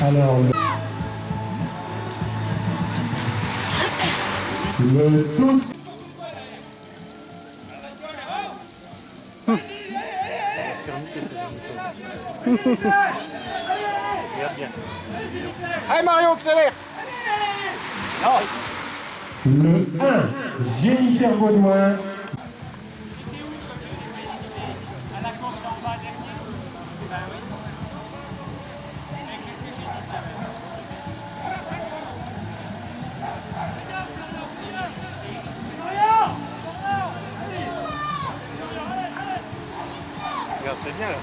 Alors, le tous. Regarde bien. Allez Marion, accélère. Le 1, Jennifer Baudouin. Regarde, c'est bien là.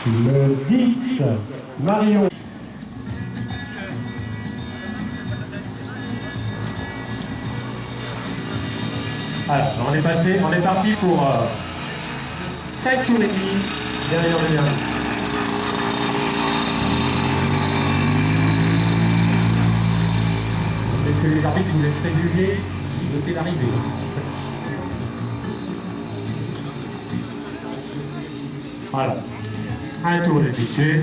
Le 10, Marion. Alors, on est parti pour 5 tours et demi derrière le dernier. Est-ce que les arbitres vous laissent juger le pied d'arrivée? Voilà. Un tour effectué.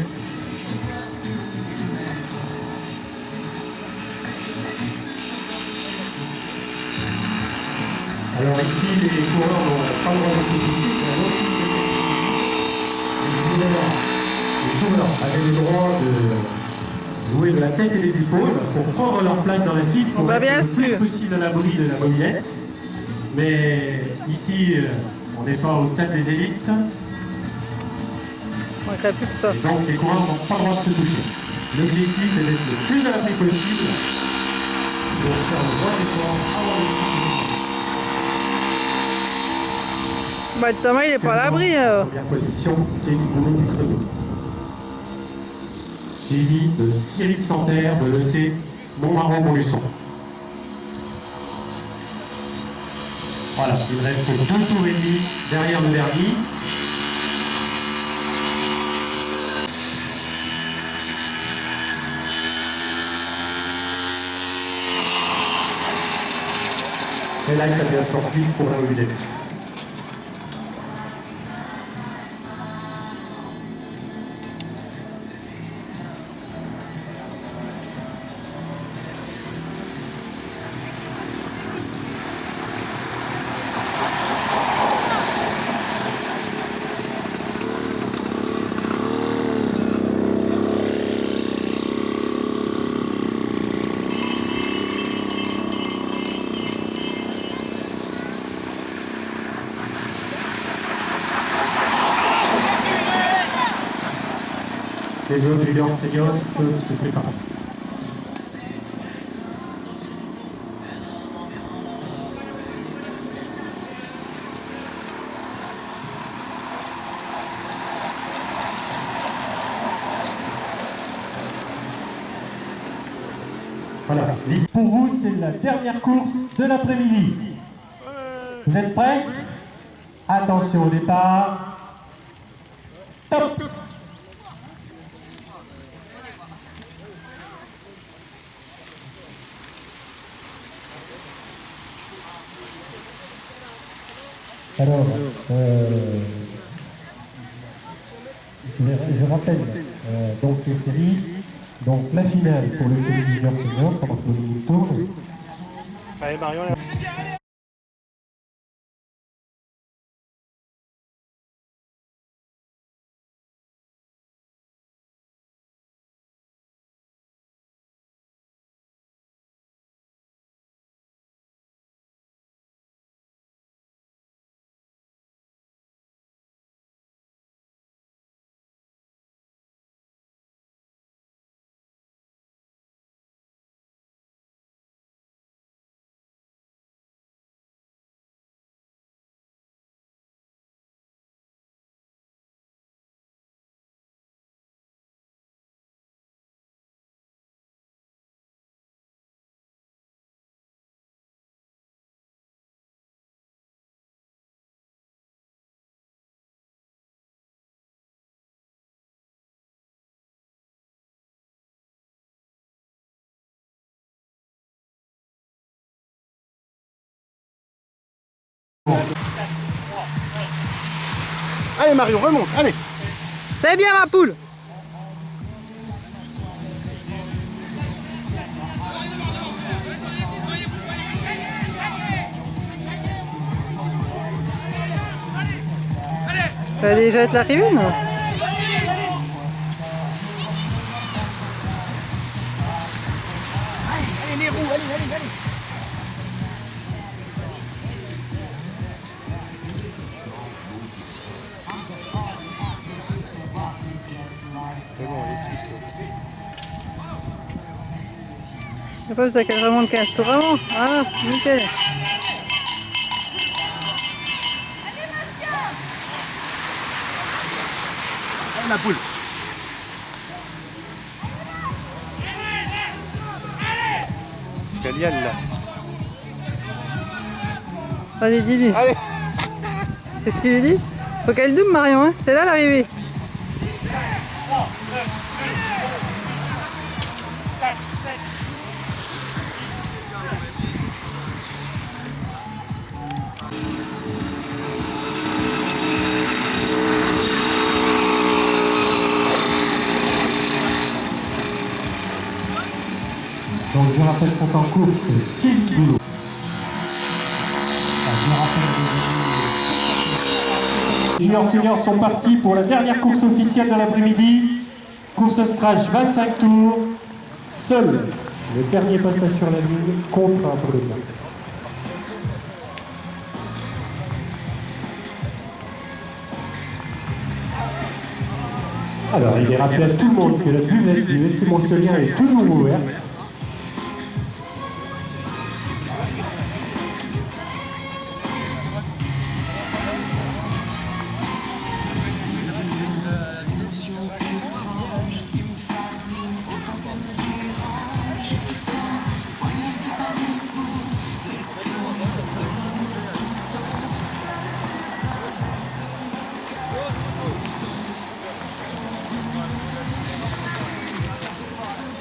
Alors ici, les coureurs n'ont pas le droit de se toucher. Les coureurs avaient le droit de jouer de la tête et des épaules pour prendre leur place dans la file, pour être le plus possible à l'abri de la mobilette. Mais ici, on n'est pas au stade des élites. On ne plus que ça. Et donc les coureurs n'ont pas le droit de se toucher. L'objectif est d'être le plus à l'abri possible pour faire le droit d'effort avant le Bah, Thomas, il n'est pas à l'abri. Première position, Kelly Boulot du Creusot. Suivi de Cyril Santerre de l'EC Montmarron-Montluçon. Voilà, il reste 2 tours et demi derrière le dernier. Et là, ça devient sportif pour la mobilette. Les autres leaders seniors peuvent se préparer. Voilà. Pour vous, c'est la dernière course de l'après-midi. Vous êtes prêts? Attention au départ. Top! Alors, je rappelle donc les séries. Donc la finale pour le téléviseur senior pendant que nous tourne. Allez Marion. Allez Marion, remonte, allez. C'est bien ma poule. Ça va déjà être l'arrivée, non? Allez, les roues, allez. C'est bon, elle est petite. Il n'y a pas besoin qu'elle remonte 15 tours avant. Ah, nickel. Allez, ma poule. Quelle y a, là. Vas-y, dis-lui. Allez. Qu'est-ce qu'il lui dit? Faut qu'elle double, Marion, hein. C'est là l'arrivée. Donc je rappelle qu'on est en course, Kevin Goulot. Les juniors seniors sont partis pour la dernière course officielle de l'après-midi. Course Strage 25 tours. Seul le dernier passage sur la ligne compte pour le temps. Alors, il est rappelé à tout le monde que la buvette du FC Montcellier est toujours ouverte.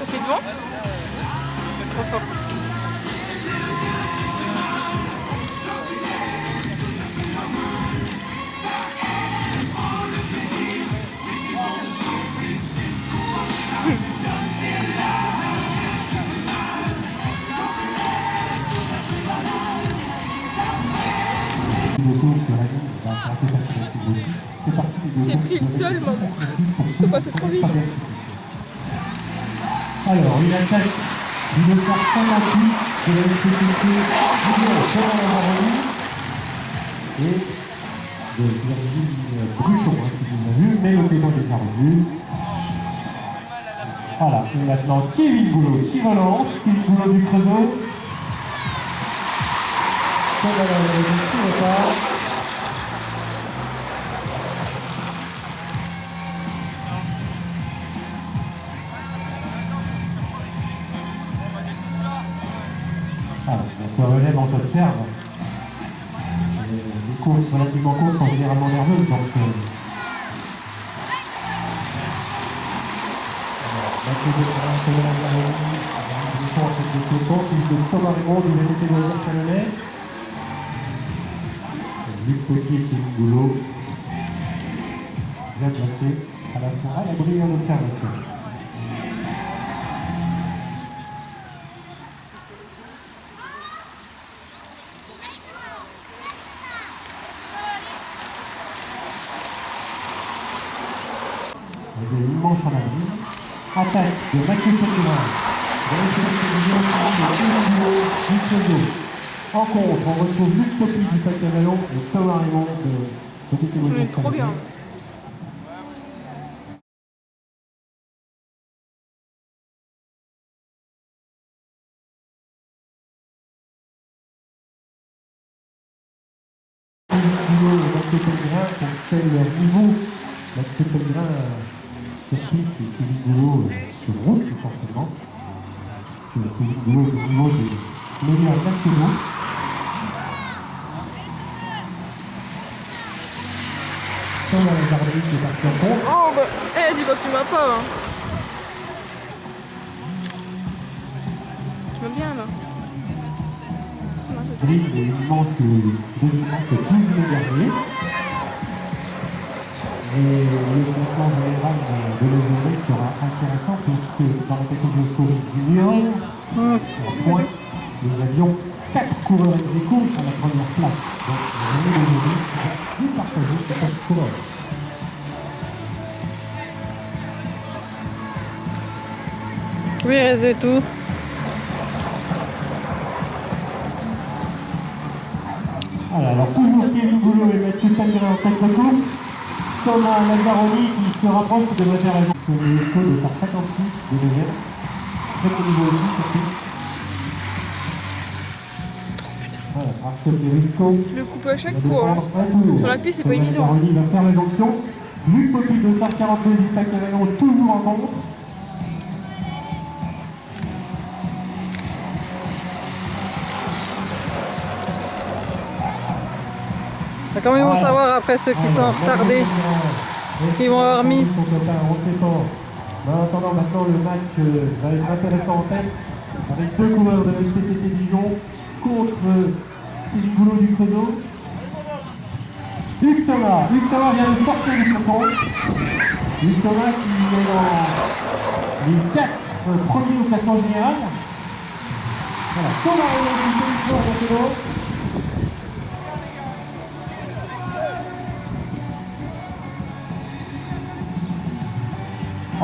C'est bon? Trop fort. J'ai pris une seule, maman. C'est pas trop vite. Alors, une attaque du 1958 de la SPTC et de Virginie Bruchon, qui vous a vu, mais le témoin des revu. Voilà, et maintenant Kevin Goulot qui relance, Kevin Goulot du Creusot. Comme à la départ. On se relève, on s'observe. Les courses relativement courtes sont généralement nerveuses, donc Thomas Raymond du VTT de Chalonnais. Luc Potier et Kevin Goulot. Bien placé à l'abri en observation. De l'immense en avis. Attaque de Mathieu Sauterrain. En contre, on retrouve Luc Potier du Paquet Vallon et Thomas Raymond de Petite Évolution. Trop bien. Mathieu Pellegrin pour tel niveau. Mathieu Pellegrin sur piste et Kevin Goulot sur route, essentiellement. Kevin Goulot est au niveau des meilleurs nationaux. Comme dans la garderie qui est parti en compte. Oh, bah, dis-moi que tu m'as pas, hein. Tu m'as bien, là. Green, il manque 12 dernier. Et le classement général de la journée sera intéressant puisque dans la catégorie junior, en point, nous avions 4 coureurs ex aequo à la première place. Donc, la journée d'aujourd'hui, vous partagez ces 4 coureurs. Oui, il reste de tout. Voilà, alors toujours Kevin Goulot et Mathieu Pellegrin en tête de course. Thomas Lazzaroni qui se rapproche de devrait faire sur le code de 56 de deuxième. Très au niveau aussi, surtout. Voilà, Arthur Perisco. Je le coupe à chaque fois. Hein. Sur la piste, c'est pas évident. Lazzaroni va faire la jonction. Luc Popi de 542, Victor Cavallon toujours en contre. Comment ils vont savoir après ceux qui sont retardés? Est-ce qu'ils vont avoir mis? On ne sait pas. Mais en attendant, maintenant le match va être intéressant en tête avec deux coureurs de l'SPTT Dijon contre Philippe Boulot du Creusot. Hugues Thomas vient de sortir du peloton. Hugues Thomas qui est dans les 4 premiers au classement général. Voilà, Thomas est dans le peloton.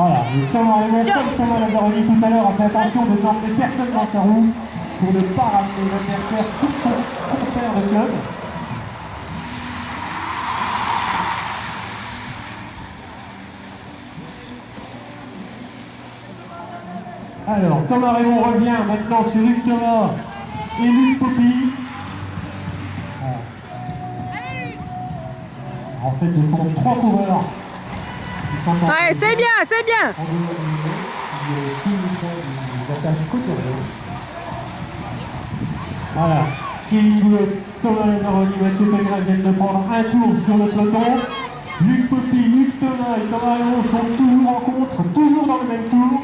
Voilà, et Thomas Lazzaroni tout à l'heure a fait attention de n'emmener personne dans sa roue pour ne pas ramener l'adversaire sur son confrère de club. Alors, Thomas Raymond revient maintenant sur Hugues Thomas et Luc Popi. Voilà. En fait, ce sont 3 coureurs. Ouais, c'est bien, c'est bien. Voilà. Thomas Lazzaroni, Mathieu Pellegrin viennent de prendre un tour sur le peloton. Luc Popi, Luc Thomas et Thomas Raymond sont toujours en contre, toujours dans le même tour.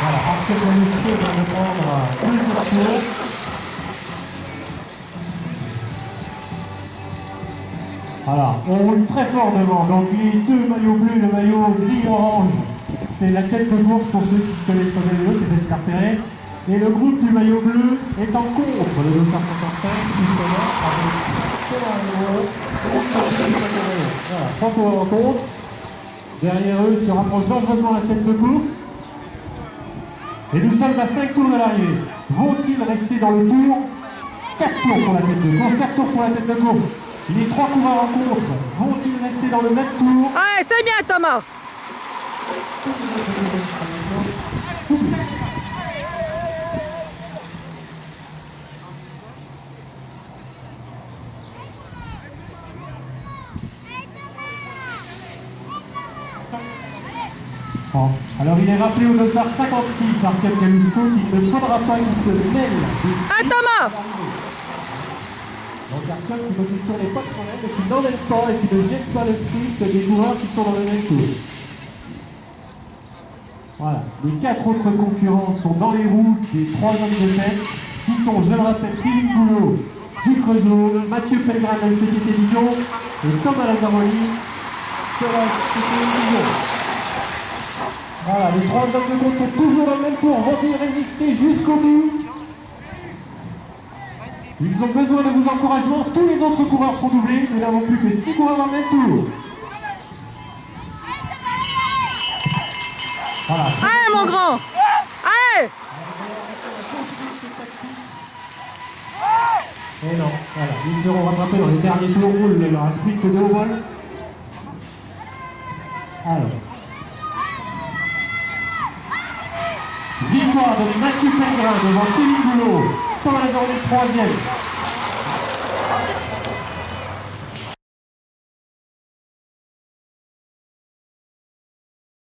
Voilà, Arthur Perisco vient de prendre 2 tours. Voilà, on roule très fort devant, donc les 2 maillots bleus, le maillot gris-orange, c'est la tête de course pour ceux qui connaissent pas le vélo, c'est facile à repérer. Et le groupe du maillot bleu est en contre le 255, voilà, 3 coureurs en contre. Derrière eux se rapproche dangereusement la tête de course. Et nous sommes à 5 tours de l'arrivée. Vont-ils rester dans le tour? 4 tours pour la tête de course, 4 tours pour la tête de course. Les 3 coureurs en contre vont-ils rester dans le même tour? Ouais, c'est bien Thomas. Bon. Alors il est rappelé au dossard 56, Arthur Perisco, qu'il ne faudra pas qu'il se mêle. Ah Thomas. Donc Arthur qui ne lui tourne pas de problème, et qui n'enlève pas et qui ne jette pas le sprint des coureurs qui sont dans le même tour. Voilà, les 4 autres concurrents sont dans les roues des 3 hommes de tête, qui sont, je le rappelle, Philippe Boulot du Creusot, Mathieu Pellegrin de la SPTT Dijon et Thomas Lazzaroni de la SPTT Dijon. Voilà, les 3 hommes de compte sont toujours dans le même tour, vont-ils résister jusqu'au bout? Ils ont besoin de vos encouragements, tous les autres coureurs sont doublés, nous n'avons plus que 6 coureurs dans le même tour. Voilà. Allez mon grand. Allez. Et non, voilà, ils seront rattrapés dans les derniers tours, il leur a sprint de haut vol. Alors. Victoire de Mathieu Pellegrin devant Philippe Boulot, Thomas Lazzaroni 3e.